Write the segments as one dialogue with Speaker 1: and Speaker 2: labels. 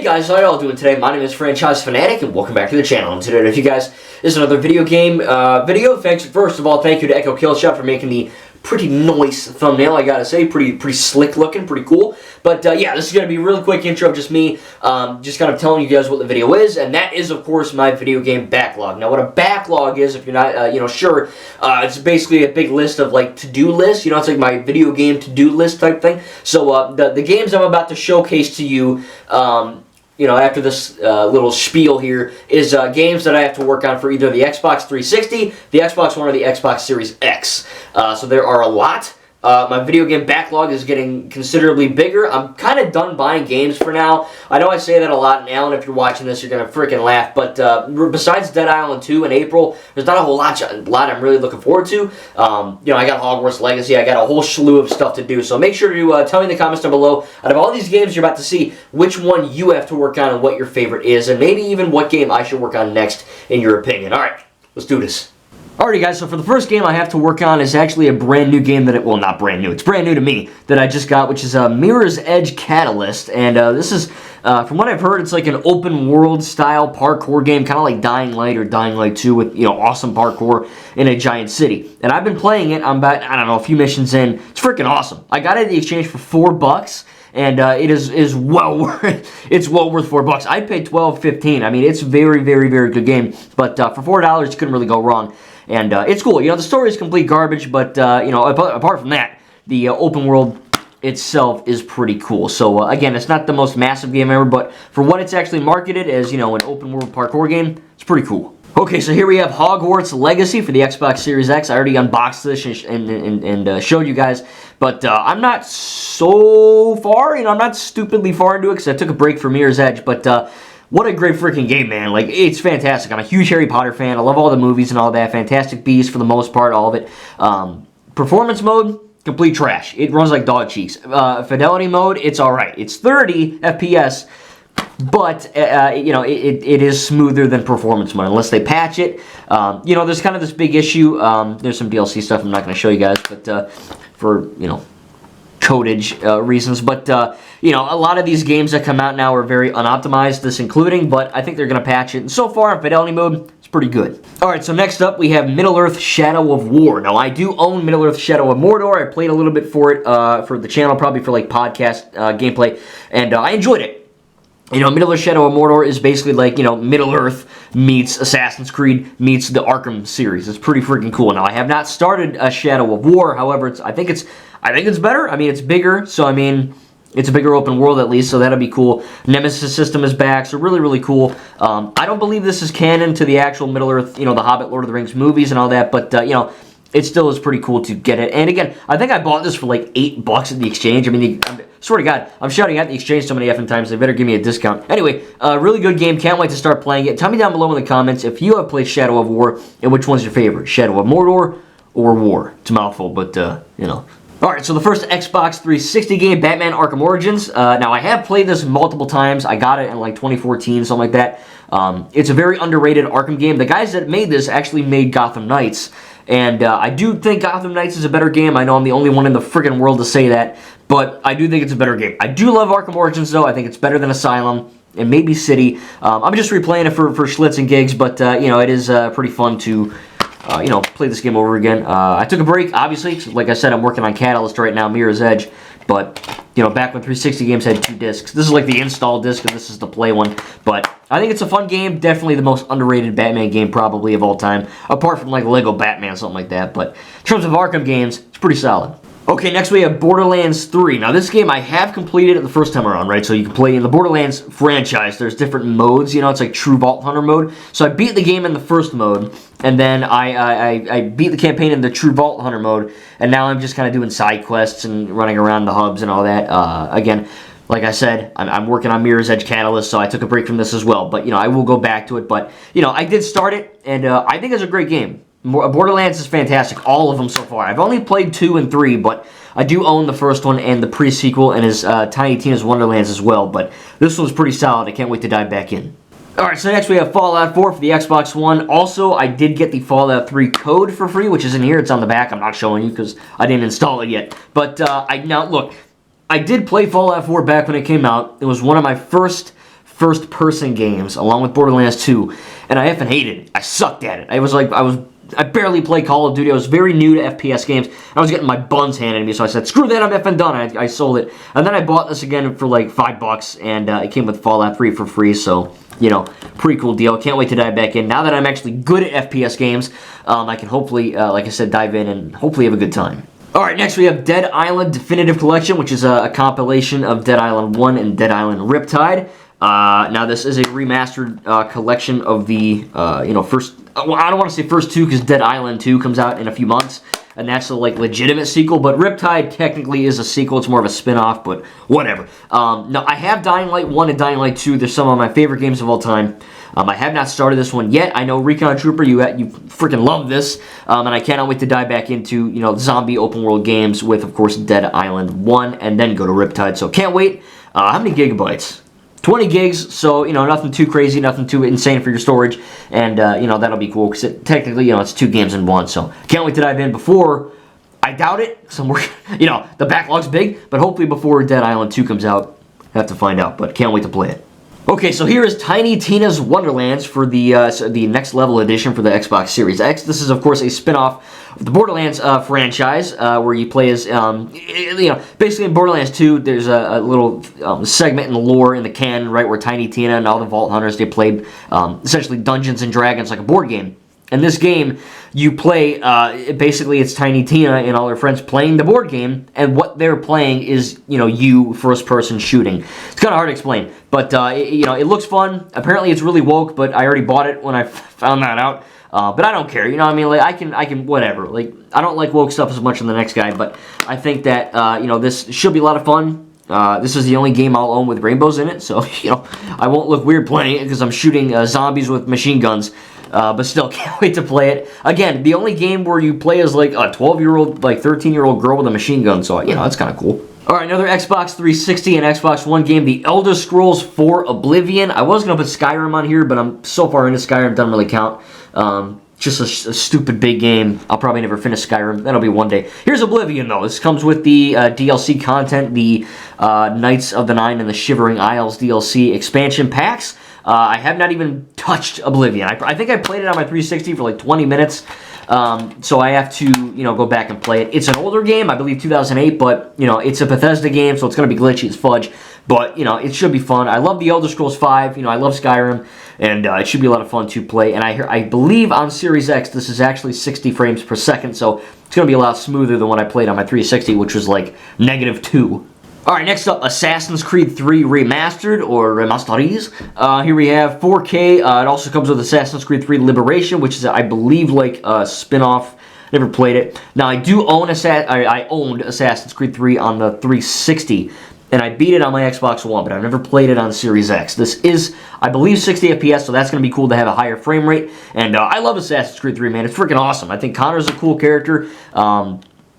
Speaker 1: guys, how y'all doing today? My name is Franchise Fanatic, and welcome back to the channel. And today, if you guys, this is another video game video. Thanks, first of all, thank you to Echo Killshot for making the pretty nice thumbnail. I gotta say, pretty slick looking, pretty cool. But yeah, this is gonna be a really quick intro of just me, just kind of telling you guys what the video is, and that is, of course, my video game backlog. Now, what a backlog is, if you're not, sure, it's basically a big list of like to-do lists. It's like my video game to-do list type thing. So the games I'm about to showcase to you. After this little spiel here, is games that I have to work on for either the Xbox 360, the Xbox One, or the Xbox Series X. So there are a lot. My video game backlog is getting considerably bigger. I'm kind of done buying games for now. I know I say that a lot, and Alan, if you're watching this, you're going to freaking laugh. But besides Dead Island 2 in April, there's not a whole lot I'm really looking forward to. I got Hogwarts Legacy. I got a whole slew of stuff to do. So make sure to tell me in the comments down below, out of all these games you're about to see, which one you have to work on and what your favorite is, and maybe even what game I should work on next, in your opinion. All right, let's do this. Alrighty guys, so for the first game I have to work on is actually a brand new game that well, not brand new, it's brand new to me, that I just got, which is Mirror's Edge Catalyst, and this is, from what I've heard, it's like an open world style parkour game, kind of like Dying Light or Dying Light 2 with, awesome parkour in a giant city. And I've been playing it, I'm about, I don't know, a few missions in. It's freaking awesome. I got it in the exchange for $4, and it is well worth, it's well worth $4. I paid $12.15. I mean, it's very, very, very good game, but for $4, you couldn't really go wrong. And it's cool. The story is complete garbage, but, apart from that, the open world itself is pretty cool. So, again, it's not the most massive game ever, but for what it's actually marketed as, an open world parkour game, it's pretty cool. Okay, so here we have Hogwarts Legacy for the Xbox Series X. I already unboxed this and showed you guys, but I'm not so far, I'm not stupidly far into it because I took a break from Mirror's Edge, but what a great freaking game, man. Like, it's fantastic. I'm a huge Harry Potter fan. I love all the movies and all that. Fantastic Beasts, for the most part, all of it. Performance mode, complete trash. It runs like dog cheese. Fidelity mode, it's alright. It's 30 FPS, but, it is smoother than performance mode, unless they patch it. There's kind of this big issue. There's some DLC stuff I'm not going to show you guys, but for, codage reasons, but a lot of these games that come out now are very unoptimized, this including, but I think they're going to patch it, and so far in fidelity mode, it's pretty good. Alright, so next up we have Middle-earth Shadow of War. Now, I do own Middle-earth Shadow of Mordor. I played a little bit for it, for the channel, probably for like podcast gameplay, and I enjoyed it. Middle-earth Shadow of Mordor is basically like, Middle-earth meets Assassin's Creed meets the Arkham series. It's pretty freaking cool. Now, I have not started a Shadow of War, however, I think it's better. I mean, it's bigger, so I mean, it's a bigger open world at least, so that'll be cool. Nemesis system is back, so really, really cool. I don't believe this is canon to the actual Middle-earth, the Hobbit, Lord of the Rings movies and all that, but, it still is pretty cool to get it. And again, I think I bought this for like $8 at the exchange. I mean, I swear to God, I'm shouting at the exchange so many effing times, they better give me a discount. Anyway, really good game. Can't wait to start playing it. Tell me down below in the comments if you have played Shadow of War and which one's your favorite, Shadow of Mordor or War. It's a mouthful, but, Alright, so the first Xbox 360 game, Batman Arkham Origins. Now, I have played this multiple times. I got it in like 2014, something like that. It's a very underrated Arkham game. The guys that made this actually made Gotham Knights. And I do think Gotham Knights is a better game. I know I'm the only one in the friggin' world to say that, but I do think it's a better game. I do love Arkham Origins, though. I think it's better than Asylum and maybe City. I'm just replaying it for schlitz and gigs, but, it is pretty fun to, play this game over again. I took a break, obviously. Like I said, I'm working on Catalyst right now, Mirror's Edge, but, back when 360 games had 2 discs. This is like the install disc, and this is the play one, but I think it's a fun game. Definitely the most underrated Batman game probably of all time, apart from like Lego Batman, something like that, but in terms of Arkham games, it's pretty solid. Okay, next we have Borderlands 3. Now, this game I have completed it the first time around, right? So you can play in the Borderlands franchise. There's different modes, it's like True Vault Hunter mode. So I beat the game in the first mode, and then I beat the campaign in the True Vault Hunter mode, and now I'm just kind of doing side quests and running around the hubs and all that. Again, like I said, I'm working on Mirror's Edge Catalyst, so I took a break from this as well. But, I will go back to it. But, I did start it, and I think it's a great game. Borderlands is fantastic, all of them so far. I've only played 2 and 3, but I do own the first one and the pre-sequel and his Tiny Tina's Wonderlands as well. But this one's pretty solid. I can't wait to dive back in. Alright, so next we have Fallout 4 for the Xbox One. Also, I did get the Fallout 3 code for free, which is in here. It's on the back. I'm not showing you because I didn't install it yet. But now, look, I did play Fallout 4 back when it came out. It was one of my first first-person games, along with Borderlands 2, and I effing hated it. I sucked at it. I barely played Call of Duty. I was very new to FPS games. I was getting my buns handed to me, so I said, screw that, I'm effing done. I sold it. And then I bought this again for like $5, and it came with Fallout 3 for free, so, you know, pretty cool deal. Can't wait to dive back in. Now that I'm actually good at FPS games, I can hopefully, like I said, dive in and hopefully have a good time. Alright, next we have Dead Island Definitive Collection, which is a compilation of Dead Island 1 and Dead Island Riptide. Now, this is a remastered collection of the, first... Well, I don't want to say first two, because Dead Island 2 comes out in a few months, and that's the, like, legitimate sequel, but Riptide technically is a sequel. It's more of a spin-off, but whatever. Now, I have Dying Light 1 and Dying Light 2. They're some of my favorite games of all time. I have not started this one yet. I know Recon Trooper, you freaking love this, and I cannot wait to dive back into, zombie open-world games with, of course, Dead Island 1, and then go to Riptide, so can't wait. How many gigabytes? 20 gigs, so, nothing too crazy, nothing too insane for your storage, and, that'll be cool, because technically, it's 2 games in 1, so can't wait to dive in before, I doubt it, because I'm working, the backlog's big, but hopefully before Dead Island 2 comes out, have to find out, but can't wait to play it. Okay, so here is Tiny Tina's Wonderlands for the Next Level edition for the Xbox Series X. This is, of course, a spin-off of the Borderlands franchise, where you play as, basically in Borderlands 2, there's a little segment in the lore in the canon, right, where Tiny Tina and all the Vault Hunters, they played essentially Dungeons and Dragons like a board game. In this game, you play, basically it's Tiny Tina and all her friends playing the board game, and what they're playing is, you first-person shooting. It's kind of hard to explain, but, it looks fun. Apparently it's really woke, but I already bought it when I found that out. But I don't care, like, I can, whatever. Like, I don't like woke stuff as much as the next guy, but I think that, this should be a lot of fun. This is the only game I'll own with rainbows in it, so, I won't look weird playing it because I'm shooting zombies with machine guns. But still, can't wait to play it. Again, the only game where you play as, like, a 12-year-old, like, 13-year-old girl with a machine gun, so, that's kind of cool. Alright, another Xbox 360 and Xbox One game, The Elder Scrolls 4 Oblivion. I was going to put Skyrim on here, but I'm so far into Skyrim, it doesn't really count. Just a stupid big game. I'll probably never finish Skyrim. That'll be one day. Here's Oblivion, though. This comes with the DLC content, the Knights of the Nine and the Shivering Isles DLC expansion packs. I have not even touched Oblivion. I think I played it on my 360 for like 20 minutes. So I have to, go back and play it. It's an older game, I believe 2008, but, it's a Bethesda game, so it's going to be glitchy as fudge. But, it should be fun. I love The Elder Scrolls 5, I love Skyrim, and it should be a lot of fun to play. And I believe on Series X, this is actually 60 frames per second, so it's going to be a lot smoother than when I played on my 360, which was like -2. Alright, next up, Assassin's Creed 3 Remastered, or Remasteries. Here we have 4K. It also comes with Assassin's Creed 3 Liberation, which is, I believe, like a spin-off. Never played it. Now, I do own I owned Assassin's Creed 3 on the 360, and I beat it on my Xbox One, but I've never played it on Series X. This is, I believe, 60 FPS, so that's going to be cool to have a higher frame rate. And I love Assassin's Creed 3, man. It's freaking awesome. I think Connor's a cool character.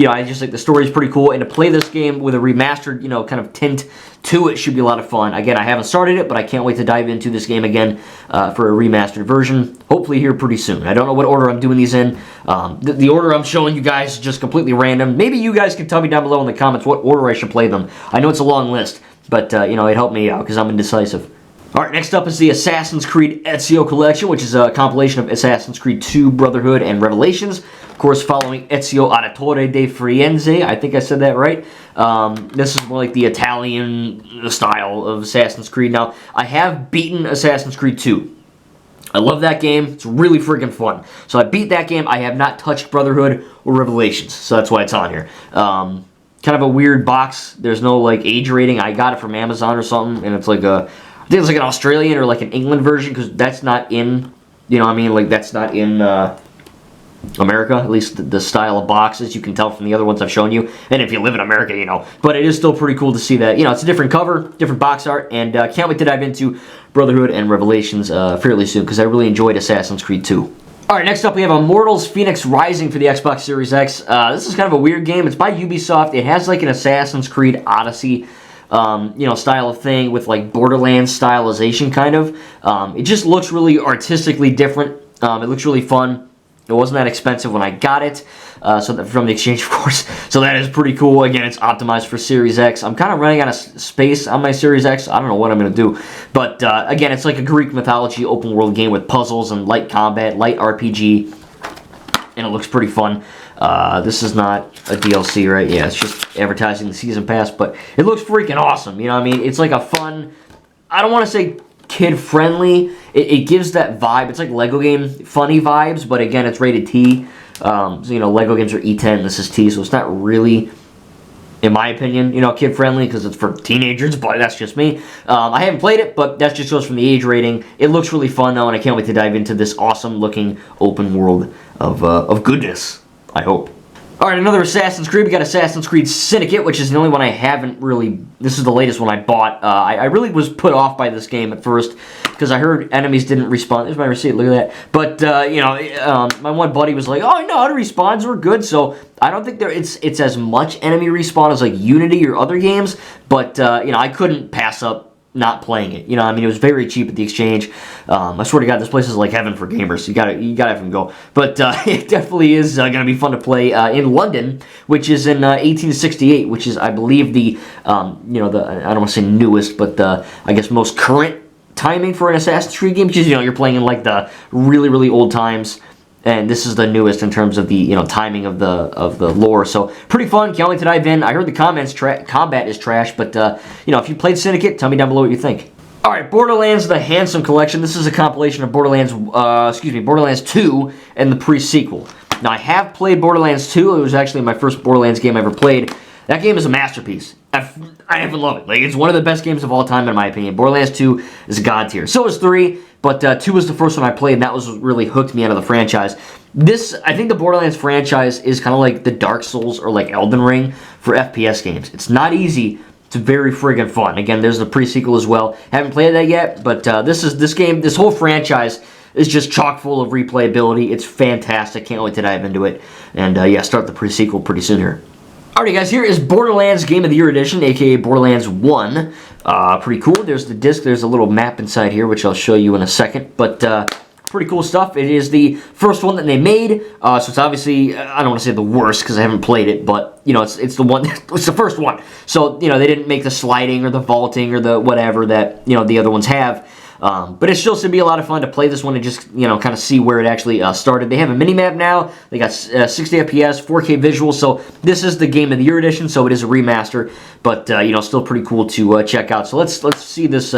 Speaker 1: I just think the story's pretty cool, and to play this game with a remastered, kind of tint to it should be a lot of fun. Again, I haven't started it, but I can't wait to dive into this game again for a remastered version, hopefully here pretty soon. I don't know what order I'm doing these in. The order I'm showing you guys is just completely random. Maybe you guys can tell me down below in the comments what order I should play them. I know it's a long list, but, it helped me out because I'm indecisive. Alright, next up is the Assassin's Creed Ezio Collection, which is a compilation of Assassin's Creed 2, Brotherhood, and Revelations. Of course, following Ezio Auditore de Firenze, I think I said that right. This is more like the Italian style of Assassin's Creed. Now, I have beaten Assassin's Creed 2. I love that game. It's really freaking fun. So I beat that game. I have not touched Brotherhood or Revelations, so that's why it's on here. Kind of a weird box. There's no, like, age rating. I got it from Amazon or something, and it's like a... I think it's like an Australian or like an England version, because that's not in, like that's not in America, at least the style of boxes, you can tell from the other ones I've shown you, and if you live in America, but it is still pretty cool to see that, it's a different cover, different box art, and can't wait to dive into Brotherhood and Revelations fairly soon, because I really enjoyed Assassin's Creed 2. Alright, next up we have Immortals Phoenix Rising for the Xbox Series X. This is kind of a weird game. It's by Ubisoft. It has like an Assassin's Creed Odyssey style of thing with like Borderlands stylization kind of. It just looks really artistically different. It looks really fun. It wasn't that expensive when I got it, so that from the exchange, of course. So that is pretty cool. Again, it's optimized for Series X. I'm kind of running out of space on my Series X. I don't know what I'm going to do. But again, it's like a Greek mythology open world game with puzzles and light combat, light RPG. And it looks pretty fun. This is not a DLC, right? Yeah, it's just advertising the season pass. But it looks freaking awesome. You know what I mean? It's like a fun, I don't want to say kid-friendly. It gives that vibe. It's like Lego game funny vibes. But again, it's rated T. So, you know, Lego games are E10, this is T, so it's not really, in my opinion, you know, kid-friendly because it's for teenagers, but that's just me. I haven't played it, but that just goes from the age rating. It looks really fun, though, and I can't wait to dive into this awesome-looking open world of goodness, I hope. Alright, another Assassin's Creed. We got Assassin's Creed Syndicate, which is the only one I haven't really... This is the latest one I bought. I really was put off by this game at first, because I heard enemies didn't respawn. There's my receipt, look at that. But, you know, my one buddy was like, oh, I know how to respawns were good, so I don't think it's as much enemy respawn as, like, Unity or other games, but, you know, I couldn't pass up not playing it. You know, I mean, it was very cheap at the exchange. I swear to God, this place is like heaven for gamers. You gotta have them go. But it definitely is gonna be fun to play in London, which is in 1868, which is, I believe, the you know, the, I don't want to say newest, but the, I guess, most current timing for an Assassin's Creed game, because, you know, you're playing in like the really, really old times. And this is the newest in terms of the, you know, timing of the lore. So pretty fun. Can't wait to dive in. I heard the combat is trash, but you know, if you played Syndicate, tell me down below what you think. All right, Borderlands: The Handsome Collection. This is a compilation of Borderlands 2 and the pre-sequel. Now, I have played Borderlands 2. It was actually my first Borderlands game I ever played. That game is a masterpiece. I haven't loved it. Like, it's one of the best games of all time, in my opinion. Borderlands 2 is god tier. So is 3, but 2 was the first one I played, and that was what really hooked me out of the franchise. I think the Borderlands franchise is kind of like the Dark Souls or like Elden Ring for FPS games. It's not easy. It's very friggin' fun. Again, there's the pre-sequel as well. Haven't played that yet, but this whole franchise is just chock full of replayability. It's fantastic. Can't wait to dive into it. And yeah, start the pre-sequel pretty soon here. Alrighty guys, here is Borderlands Game of the Year Edition, aka Borderlands 1. Pretty cool. There's the disc, there's a little map inside here, which I'll show you in a second. But pretty cool stuff. It is the first one that they made, so it's obviously, I don't want to say the worst because I haven't played it, but, you know, it's the one, it's the first one. So, you know, they didn't make the sliding or the vaulting or the whatever that, you know, the other ones have. But it still should be a lot of fun to play this one and just, you know, kind of see where it actually started. They have a mini-map now. They got 60 FPS, 4K visuals. So this is the Game of the Year edition, so it is a remaster. But, you know, still pretty cool to check out. So let's see this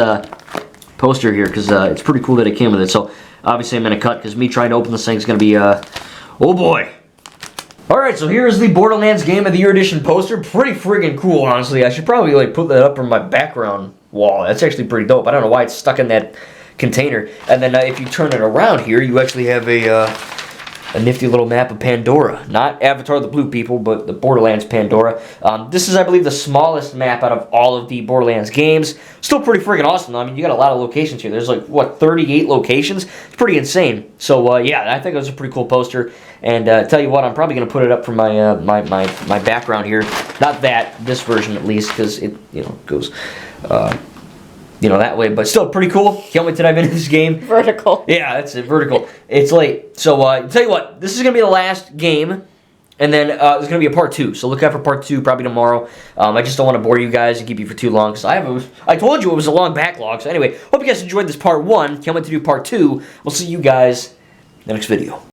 Speaker 1: poster here, because it's pretty cool that it came with it. So obviously I'm going to cut, because me trying to open this thing is going to be, oh boy. Alright, so here's the Borderlands Game of the Year edition poster. Pretty friggin' cool, honestly. I should probably, like, put that up on my background wall. That's actually pretty dope. I don't know why it's stuck in that container. And then if you turn it around here, you actually have a nifty little map of Pandora. Not Avatar the Blue People, but the Borderlands Pandora. This is, I believe, the smallest map out of all of the Borderlands games. Still pretty friggin' awesome, though. I mean, you got a lot of locations here. There's, like, what, 38 locations? It's pretty insane. So, yeah, I think it was a pretty cool poster. And tell you what, I'm probably going to put it up for my, my background here. Not that, this version at least, because it, you know, goes... you know, that way, but still pretty cool. Can't wait to dive into this game.
Speaker 2: Vertical.
Speaker 1: Yeah, that's it, vertical. It's late. So, tell you what, this is going to be the last game, and then there's going to be a part 2. So look out for part 2 probably tomorrow. I just don't want to bore you guys and keep you for too long, because I told you it was a long backlog. So anyway, hope you guys enjoyed this part 1. Can't wait to do part 2. We'll see you guys in the next video.